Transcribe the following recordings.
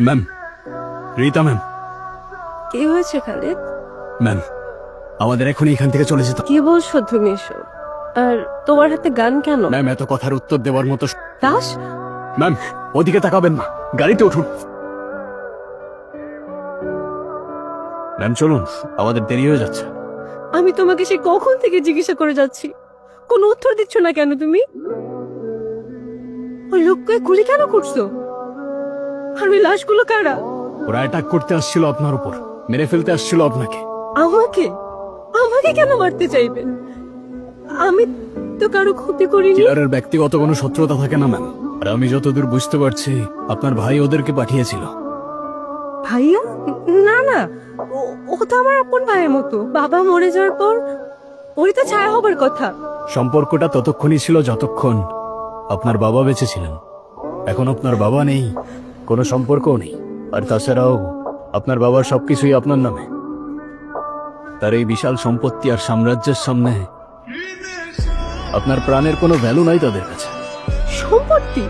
Ma'am, Rita ma'am. কি হয়েছে Khalid? Ma'am, আমাদের এখনই এখান থেকে চলে যেতে। কি বলছো তুমি এসব? আর তোমার হাতে গান কেন? ম্যাম, এত কথার উত্তর দেওয়ার মতো। দাস, ম্যাম, ওদিকে তাকাবেন না, গাড়িতে উঠুন। ম্যাম চলুন, আমাদের দেরি হয়ে যাচ্ছে। আমি তোমাকে সে কখন থেকে জিজ্ঞাসা করে যাচ্ছি, কোনো উত্তর দিচ্ছ না কেন তুমি? ওই লোককে গুলি কেন করছো? আর ওই লাশগুলো কারা? ওরা অ্যাটাক করতে আসছিল আপনার উপর, মেরে ফেলতে আসছিল আপনাকে। আমাকে? আমাকে কেন মারতে চাইবে? আমি তো কারো ক্ষতি করিনি। কিলারের ব্যক্তিগত কোনো শত্রুতা থাকে না ম্যাম। আর আমি যতদূর বুঝতে পারছি, আপনার ভাই ওদেরকে পাঠিয়েছিল। ভাইয়া? না না, ও তো আমার আপন ভাইয়ের মতো। বাবা মরে যাওয়ার পর ওরই তো ছায়া হবার কথা। সম্পর্কটা ততক্ষণই ছিল যতক্ষণ আপনার বাবা বেঁচে ছিলেন। এখন আপনার বাবা নেই, কোনো সম্পর্কও নেই। আর তাছাড়াও আপনার বাবার সবকিছুই আপনার নামে। তার এই বিশাল সম্পত্তি আর সাম্রাজ্যের সামনে আপনার প্রাণের কোনো ভ্যালু নাই তাদের কাছে। সম্পত্তি?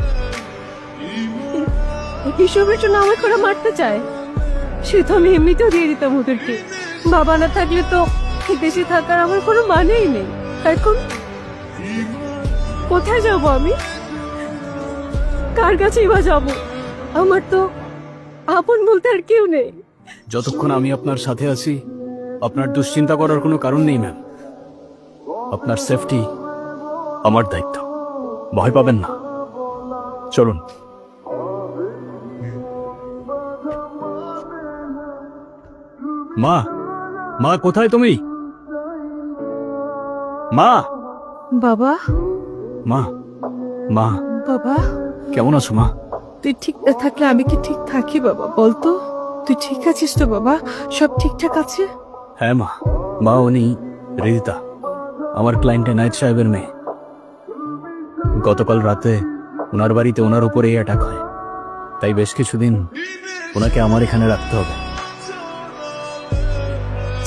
হিসেবের জন্য আমাকে ওরা মারতে চায়। সে তো আমি এমনিতেও দিয়ে দিতাম ওদেরকে। বাবা না থাকলে তো এই দেশে থাকার আমার কোনো মানেই নেই। এখন কোথায় যাব আমি? কার কাছেই বা যাব? আমার তো আপন বলতে আর কেউ নেই। যতক্ষণ আমি আপনার সাথে আছি, আপনার দুশ্চিন্তা করার কোনো কারণ নেই ম্যাম। আপনার সেফটি আমার দায়িত্ব, ভয় পাবেন না। চলুন। মা, মা কোথায় তুমি? মা, বাবা, মা, মা বাবা, কেমন আছো মা? তুই ঠিক না থাকলে আমি কি ঠিক থাকি বাবা? বলতো, তুই ঠিক আছিস তো বাবা? সব ঠিকঠাক আছে? হ্যাঁ মা। মা, উনি রিদিতা, আমার ক্লায়েন্ট এনায়েত সাহেবের মেয়ে। গতকাল রাতে ওনার বাড়িতে ওনার উপরেই অ্যাটাক হয়, তাই বেশ কিছুদিন ওনাকে আমার এখানে রাখতে হবে।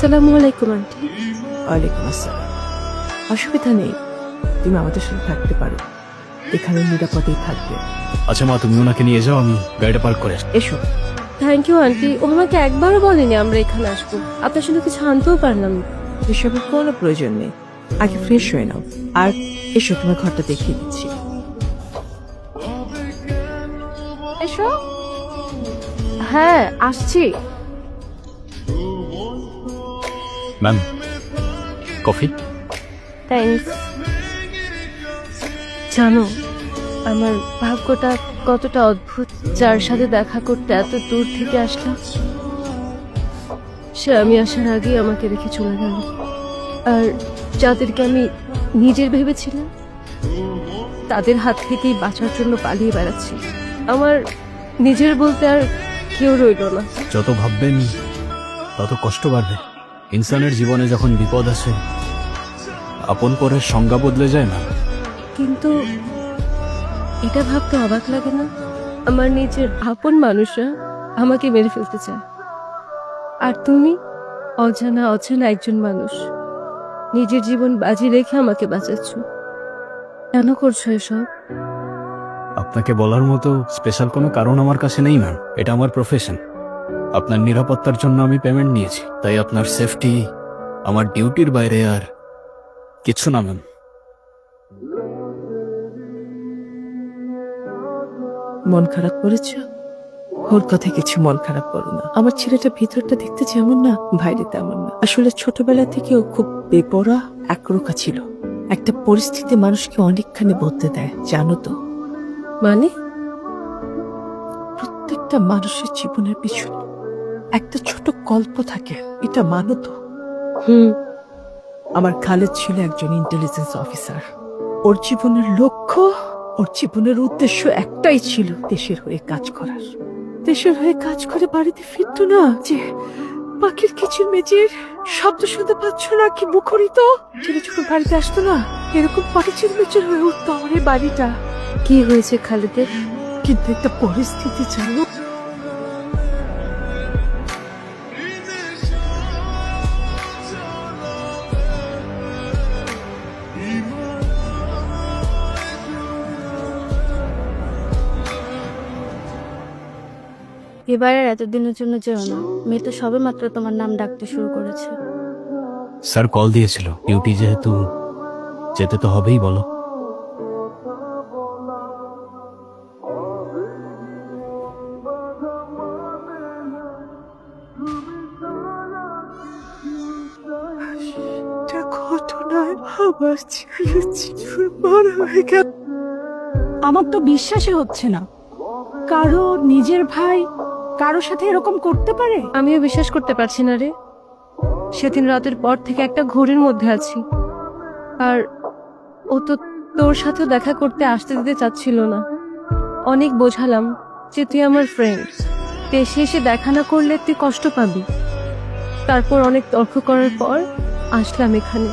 সালামু আলাইকুম আন্টি। ওয়ালাইকুম আসসালাম। অসুবিধা নেই, তুমি আমাদের সাথে থাকতে পারো, এখানে নিরাপদেই থাকবে। আচ্ছা মা, তুমি ওনাকে নিয়ে যাও, আমি গাড়িটা পার্ক করে আসি। এসো। Thank you aunty. ও আমাকে একবারও বলেনি আমরা এখানে আসবো। আপনার সঙ্গে কিছু আনতেও পারলাম না। এসবের কোনো প্রয়োজন নেই, আগে ফ্রেশ হয়ে নাও। আর এসো, তোমার ঘরটা দেখিয়ে দিচ্ছি। এসো। হ্যাঁ, আসছি। Ma'am, coffee. থ্যাঙ্কস। জানো, আমার ভাগ্যটা কতটা অদ্ভুত। যার সাথে দেখা করতে এত দূর থেকে আসলাম, সে আমি আসার আগেই আমাকে রেখে চলে গেল। আর যাদেরকে আমি নিজের ভেবেছিলাম, তাদের হাত থেকেই বাঁচার জন্য পালিয়ে বেড়াচ্ছি। আমার নিজের বলতে আর কেউ রইল না। যত ভাববেন তত কষ্ট বাড়বে। ইনসানের জীবনে যখন বিপদ আসে, আপন পরের সংজ্ঞা বদলে যায় না। কিন্তু এটা ভাবতে অবাক লাগে না, আমার নিজের আপন মানুষরা আমাকে মেরে ফেলতে চায়, আর তুমি অজানা অচেনা একজন মানুষ নিজের জীবন বাজি রেখে আমাকে বাঁচাচ্ছ। কেন করছো এসব? আপনাকে বলার মতো স্পেশাল কোনো কারণ আমার কাছে নেই ম্যাম, এটা আমার প্রফেশন। আপনার নিরাপত্তার জন্য আমি পেমেন্ট নিয়েছি, তাই আপনার সেফটি আমার ডিউটির বাইরে আর কিছু না ম্যাম। মন খারাপ করেছ? ওর কথা কিছু মন খারাপ করো না। আমার ছেলেটা ভিতরটা দেখতে যেমন না, বাইরে তেমন না। আসলে ছোটবেলা থেকে ও খুব বেপরোয়া, একরোখা ছিল। একটা পরিস্থিতি মানুষকে অনেকখানি বদলে দেয়, জানো তো। মানে? প্রত্যেকটা মানুষের জীবনের পিছনে একটা ছোট গল্প থাকে, এটা মানো তো। হুম। আমার খালেদ ছিল একজন ইন্টেলিজেন্স অফিসার। ওর জীবনের লক্ষ্য, ওর জীবনের উদ্দেশ্য একটাই ছিল, দেশের হয়ে কাজ করার। দেশের হয়ে কাজ করে বাড়িতে ফিরতো না যে পাখির কিচিরমিচির শব্দ শুনতে পাচ্ছ না কি মুখরিত। ছেলে যখন বাড়িতে আসতো না, এরকম কিচিরমিচির হয়ে উঠতো আমার এই বাড়িটা। কি হয়েছে খালেদের? কিন্তু একটা পরিস্থিতি জানো, এবার আর এতদিনের জন্য যেও না, মেয়ে তো সবে মাত্র তোমার নাম ডাকতে শুরু করেছে। স্যার কল দিয়েছিল, ডিউটি যেহেতু যেতে তো হবেই, বলো। এটা ঘটনায় আমার ছেলে জীবন বড় হয়ে গেল। আমার তো বিশ্বাসই হচ্ছে না, কারো নিজের ভাই কারোর সাথে এরকম করতে পারে। আমিও বিশ্বাস করতে পারছি না রে। সেদিন রাতের পর থেকে একটা ঘোরের মধ্যে আছি। আর ও তো তোর সাথেও দেখা করতে আসতে দিতে চাচ্ছিল না। অনেক বোঝালাম যে তুই আমার ফ্রেন্ড, দেশে এসে দেখা না করলে তুই কষ্ট পাবি। তারপর অনেক তর্ক করার পর আসলাম এখানে।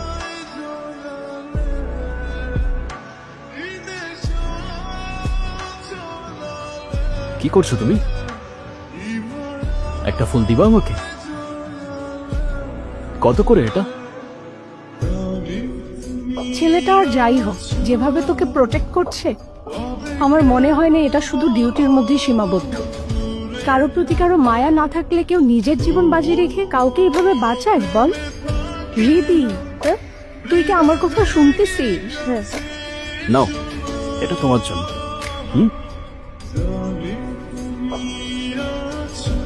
কি করছো তুমি? একটা ফুল দিবা আমাকে? কত করে এটা? ছেলেটা আর যাই হোক, যেভাবে তোকে প্রোটেক্ট করছে, আমার মনে হয় না এটা শুধু ডিউটির মধ্যেই সীমাবদ্ধ। কারো প্রতি কারো মায়া না থাকলে কেউ নিজের জীবন বাজি রেখে কাউকে এইভাবে বাঁচায় বল? হৃদি, তুই কি আমার কথা শুনতেছিস? নাও, এটা তোমার জন্য।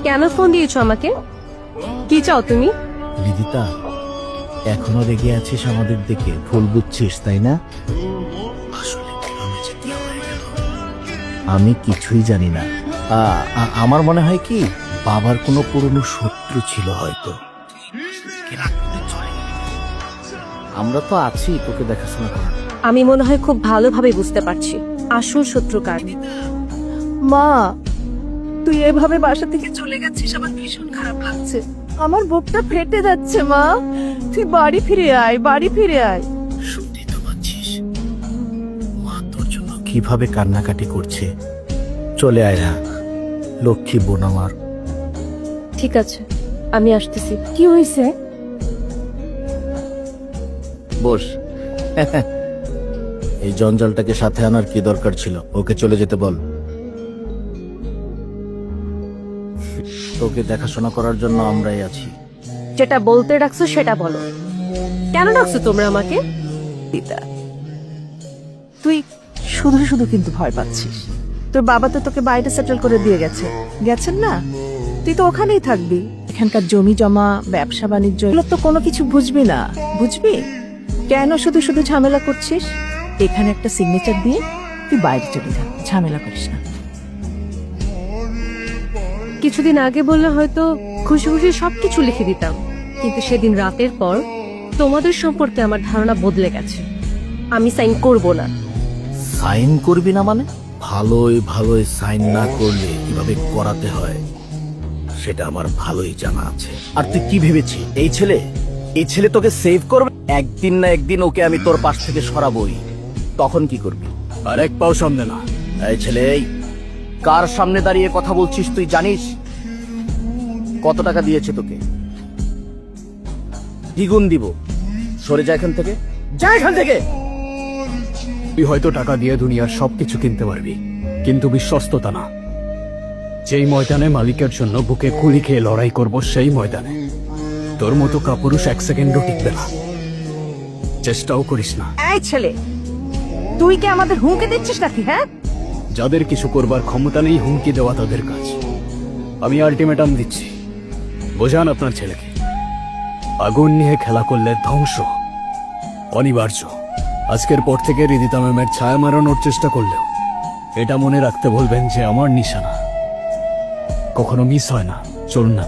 কেন ফোন দিয়েছো আমাকে? কি চাও তুমি? বিদিতা, এখনো রেগে আছিস আমাদের দিকে? ভুল বুঝছিস তাই না? আমি কিছুই জানি না। আমার মনে হয় কি, বাবার কোনো পুরনো শত্রু ছিল হয়তো। আমরা তো আছি তোকে দেখাশোনা করার। আমি মনে হয় খুব ভালোভাবে বুঝতে পারছি আসল শত্রু কার। মা, তুই এভাবে বাসা থেকে চলে গেছিস, আমার ভীষণ খারাপ লাগছে। আমার বুকটা ফেটে যাচ্ছে মা। তুই বাড়ি ফিরে আয়, বাড়ি ফিরে আয়। শুনতে তো পাচ্ছিস মা তোর জন্য কিভাবে কান্নাকাটি করছে। চলে আয় না, লক্ষ্মী বোন আমার। ঠিক আছে, আমি আসতেছি। কি হয়েছে? বস। এই জঞ্জালটাকে সাথে আনার কি দরকার ছিল? ওকে চলে যেতে বল। তোকে দেখাশোনা করার জন্য আমরাই আছি। যেটা বলতে রাখছো সেটা বলো। কেন রাখছো তোমরা আমাকে? পিতা, তুই শুধু শুধু কিন্তু ভয় পাচ্ছিস। তোর বাবা তো তোকে বাইরে সেটেল করে দিয়ে গেছেন না? তুই তো ওখানেই থাকবি। এখানকার জমি জমা, ব্যবসা বাণিজ্য, এগুলো তো কোনো কিছু বুঝবি না। বুঝবি কেন শুধু শুধু ঝামেলা করছিস? এখানে একটা সিগনেচার দিয়ে তুই বাইরে চলে যা, ঝামেলা করিস না। কিছুদিন আগে বললে হয়তো খুশি খুশি সবকিছু লিখে দিতাম, কিন্তু সেদিন রাতের পর তোমাদের সম্পর্কে আমার ধারণা বদলে গেছে। আমি সাইন করব না। সাইন করবি না মানে? ভালোই ভালোই সাইন না করলে কিভাবে করাতে হয় সেটা আমার ভালোই জানা আছে। আর তুই কি ভেবেছিস এই ছেলে তোকে সেভ করবে? একদিন না একদিন ওকে আমি তোর পাশ থেকে সরাবই। তখন কি করবি? আর এক পাও সামনে না। এই ছেলে, এই কার সামনে দাঁড়িয়ে কথা বলছিস তুই জানিস? কত টাকা দিয়েছে তোকে? দ্বিগুণ দিব। সরে যা এখান থেকে, যা এখান থেকে। তুই হয়তো টাকা দিয়ে দুনিয়ার সবকিছু কিনতে পারবি, কিন্তু বিশ্বস্ততা না। যেই ময়দানে মালিকের জন্য বুকে কুলি খেয়ে লড়াই করব, সেই ময়দানে তোর মতো কাপুরুষ এক সেকেন্ডও টিকবে না। চেষ্টাও করিস না। এই ছেলে, তুই কি আমাদের হুমকি দিচ্ছিস নাকি? হ্যাঁ, যাদের কিছু করবার ক্ষমতা নেই হুমকি দেওয়া তাদের কাজ। আমি আলটিমেটাম দিচ্ছি, বোঝান আপনার ছেলেকে। আগুন নিয়ে খেলা করলে ধ্বংস অনিবার্য। আজকের পর থেকে হৃদিতা ম্যামের ছায়া মারানোর চেষ্টা করলেও এটা মনে রাখতে বলবেন যে আমার নিশানা কখনো মিস হয় না। চলুন না।